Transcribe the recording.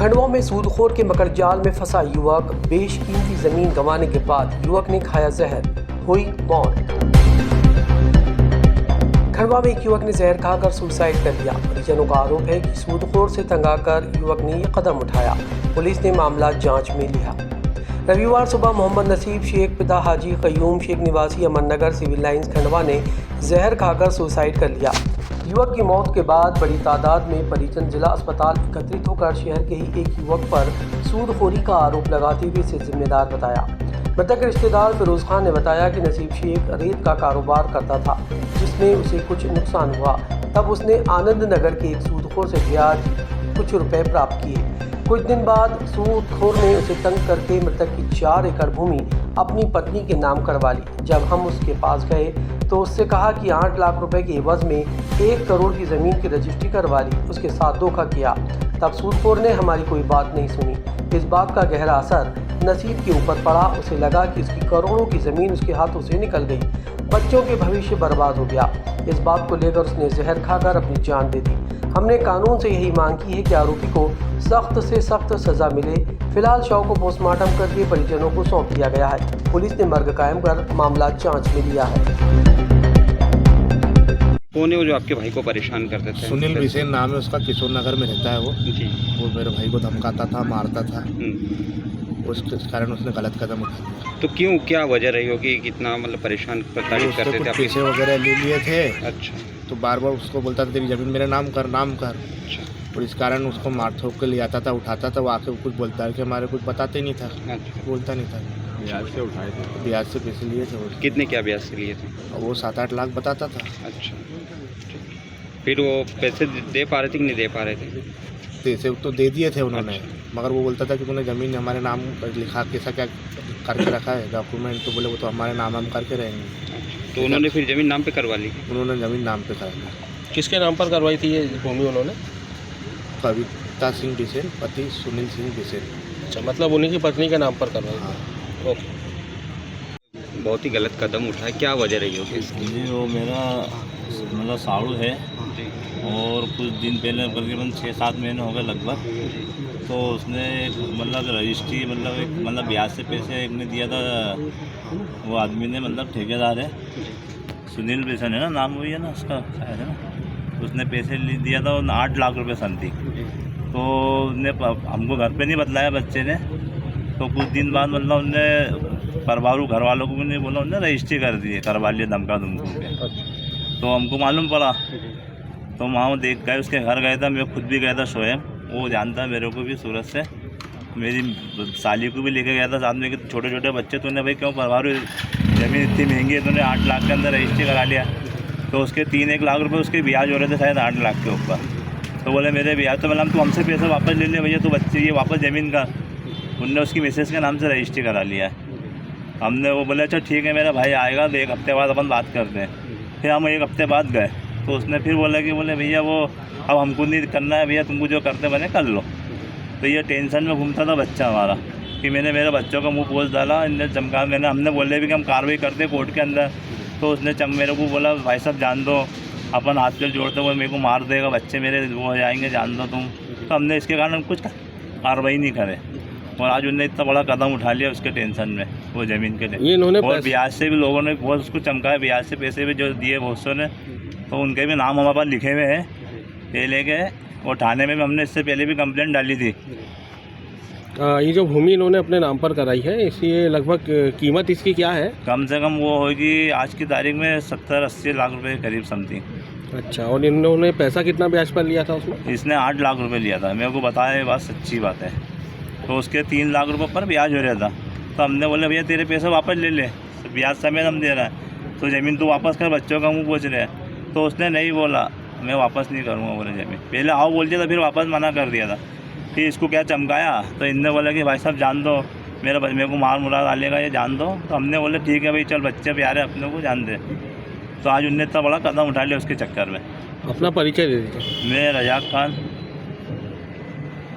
खंडवा में सूदखोर के मकड़जाल में फंसा युवक, बेशकीमती जमीन गंवाने के बाद युवक ने खाया जहर, हुई मौत। खंडवा में एक युवक ने जहर खाकर सुसाइड कर लिया। परिजनों का आरोप है कि सूदखोर से तंग आकर युवक ने ये कदम उठाया। पुलिस ने मामला जांच में लिया। रविवार सुबह मोहम्मद नसीब शेख पिता हाजी कयूम शेख निवासी अमन नगर सिविल लाइंस खंडवा ने जहर खाकर सुसाइड कर लिया। युवक की मौत के बाद बड़ी तादाद में परिजन जिला अस्पताल एकत्रित होकर शहर के ही एक युवक पर सूदखोरी का आरोप लगाते हुए इसे जिम्मेदार बताया। मृतक रिश्तेदार फिरोज खान ने बताया कि नसीब शेख रेत का कारोबार करता था, जिसमें उसे कुछ नुकसान हुआ। तब उसने आनंद नगर के एक सूदखोर से ब्याज कुछ रुपए प्राप्त किए। कुछ दिन बाद सूदखोर ने उसे तंग करके मृतक की 4 एकड़ भूमि अपनी पत्नी के नाम करवा ली। जब हम उसके पास गए तो उससे कहा कि 8 लाख रुपए के एवज में 1 करोड़ की ज़मीन की रजिस्ट्री करवा ली। उसके साथ धोखा किया। तब सूदखोर ने हमारी कोई बात नहीं सुनी। इस बात का गहरा असर नसीब के ऊपर पड़ा। उसे लगा कि उसकी करोड़ों की ज़मीन उसके हाथों से निकल गई। बच्चों के भविष्य बर्बाद हो गया। इस बात को लेकर उसने जहर खाकर अपनी जान दे दी। हमने कानून से यही मांग की है कि आरोपी को सख्त से सख्त सज़ा मिले। फिलहाल शव को पोस्टमार्टम करके परिजनों को सौंप दिया गया है। पुलिस ने मर्ग कायम कर मामला जांच में लिया है। कौन है वो जो आपके भाई को परेशान करते थे? सुनील बिसेन नाम है उसका, किशोर नगर में रहता है वो जी। वो मेरे भाई को धमकाता था, मारता था। उसके कारण उसने गलत कदम उठा दिया। तो क्यों, क्या वजह रही होगी, कितना मतलब परेशान प्रताड़ित करते थे? पैसे वगैरह ले लिए थे। अच्छा। तो बार बार उसको बोलता था तेरी ज़मीन मेरे नाम कर, नाम कर। अच्छा। और इस कारण उसको मार ठोक के ले आता था, उठाता था। वो आके कुछ बोलता है कि हमारे कुछ बताते ही नहीं था। अच्छा। बोलता नहीं था। ब्याज से उठाए थे? ब्याज से पैसे लिए थे वो। कितने क्या ब्याज से लिए थे? वो 7-8 लाख बताता था। अच्छा। फिर वो पैसे दे पा रहे थे कि नहीं दे पा रहे थे? पैसे तो दे दिए थे उन्होंने। अच्छा। मगर वो बोलता था कि तूने ज़मीन हमारे नाम लिखा कैसा क्या करके रखा है डॉक्यूमेंट। तो बोले वो तो हमारे नाम हम करके रहेंगे। तो उन्होंने फिर ज़मीन नाम पे करवा ली? उन्होंने ज़मीन नाम पे करा। किसके नाम पर करवाई थी ये भूमि उन्होंने? कविता सिंह बिसेन, पति सुनील सिंह बिसेन। अच्छा, मतलब उन्हीं की पत्नी के नाम पर करवाई थी। हाँ। ओके। बहुत ही गलत कदम उठाया, क्या वजह रही होगी इसकी? जी, वो मेरा मतलब साड़ू है और कुछ दिन पहले तकरीबन 6-7 महीने हो गए लगभग। तो उसने मतलब रजिस्ट्री मतलब ब्याज से पैसे ने दिया था। वो आदमी ने मतलब ठेकेदार है, सुनील बिसेन है ना नाम, वही है ना उसका शायद, है ना। उसने पैसे दिया था 8 लाख रुपए समथिंग। तो उसने हमको घर पे नहीं बतलाया बच्चे ने। तो कुछ दिन बाद मतलब उनने परिवारों घर वालों को भी नहीं बोला, उन्होंने रजिस्ट्री कर दी, करवा लिया धमका के। तो हमको मालूम पड़ा तो वहाँ देख गए, उसके घर गए था। मैं खुद भी गया था स्वयं, वो जानता है मेरे को भी सूरत से। मेरी साली को भी लेके गया था साथ में कि छोटे छोटे बच्चे तूने भाई क्यों परिवार ज़मीन इतनी महंगी है, तूने 8 लाख के अंदर रजिस्ट्री करा लिया। तो उसके 3-1 लाख रुपए उसके ब्याज हो रहे थे शायद 8 लाख के ऊपर। तो बोले मेरे ब्याज, तो मतलब तू हमसे पैसे वापस ले ले भैया, तो बच्चे ये वापस ज़मीन का। उनने उसकी मिसेस के नाम से रजिस्ट्री करा लिया है। हमने वो बोले अच्छा ठीक है मेरा भाई आएगा तो 1 हफ्ते बाद अपन बात करते हैं। फिर हम 1 हफ्ते बाद गए तो उसने फिर बोला कि बोले भैया वो अब हमको नहीं करना है भैया, तुमको जो करते बने कर लो। तो ये टेंशन में घूमता था बच्चा हमारा कि मैंने मेरे बच्चों का मुँह पोछ डाला, इनने चमका। हमने बोले भी कि हम कार्रवाई करते कोर्ट के अंदर। तो उसने मेरे को बोला भाई साहब जान दो, अपन हाथ पे जोड़ते हुए मेरे को मार देगा, बच्चे मेरे वो हो जाएंगे, जान दो तुम। तो हमने इसके कारण कुछ कार्रवाई नहीं करे। और आज उन्होंने इतना बड़ा कदम उठा लिया उसके टेंशन में, वो ज़मीन के लिए। और ब्याज से भी लोगों ने बहुत उसको चमकाया, ब्याज से पैसे भी जो दिए बहुत सौ ने। तो उनके भी नाम हमारे पास लिखे हुए हैं पहले के। और थाने में भी हमने इससे पहले भी कंप्लेंट डाली थी। ये जो भूमि इन्होंने अपने नाम पर कराई है, इसकी लगभग कीमत इसकी क्या है? कम से कम वो होगी आज की तारीख में 70-80 लाख रुपए के करीब समथिंग। अच्छा, और इन्होंने पैसा कितना ब्याज पर लिया था उसमें? इसने 8 लाख रुपए लिया था, मेरे को बताया, ये बात सच्ची बात है। तो उसके 3 लाख रुपए पर ब्याज हो रहा था। तो हमने बोला भैया तेरे पैसे वापस ले ले, ब्याज समेत हम दे रहे हैं, तो ज़मीन तो वापस कर, बच्चों का मुँह पोछ रहे हैं। तो उसने नहीं बोला मैं वापस नहीं करूँगा बोले ज़मीन। पहले आओ बोल दिया था, फिर वापस मना कर दिया था। फिर इसको क्या चमकाया, तो इनने बोला कि भाई साहब जान दो, मेरे को मार मुराद डालेगा, ये जान दो। तो हमने बोले ठीक है भाई चल, बच्चे प्यारे अपने को जान दे। तो आज उनने इतना बड़ा कदम उठा लिया उसके चक्कर में। अपना परिचय दे दीजिए। मैं रजाक खान।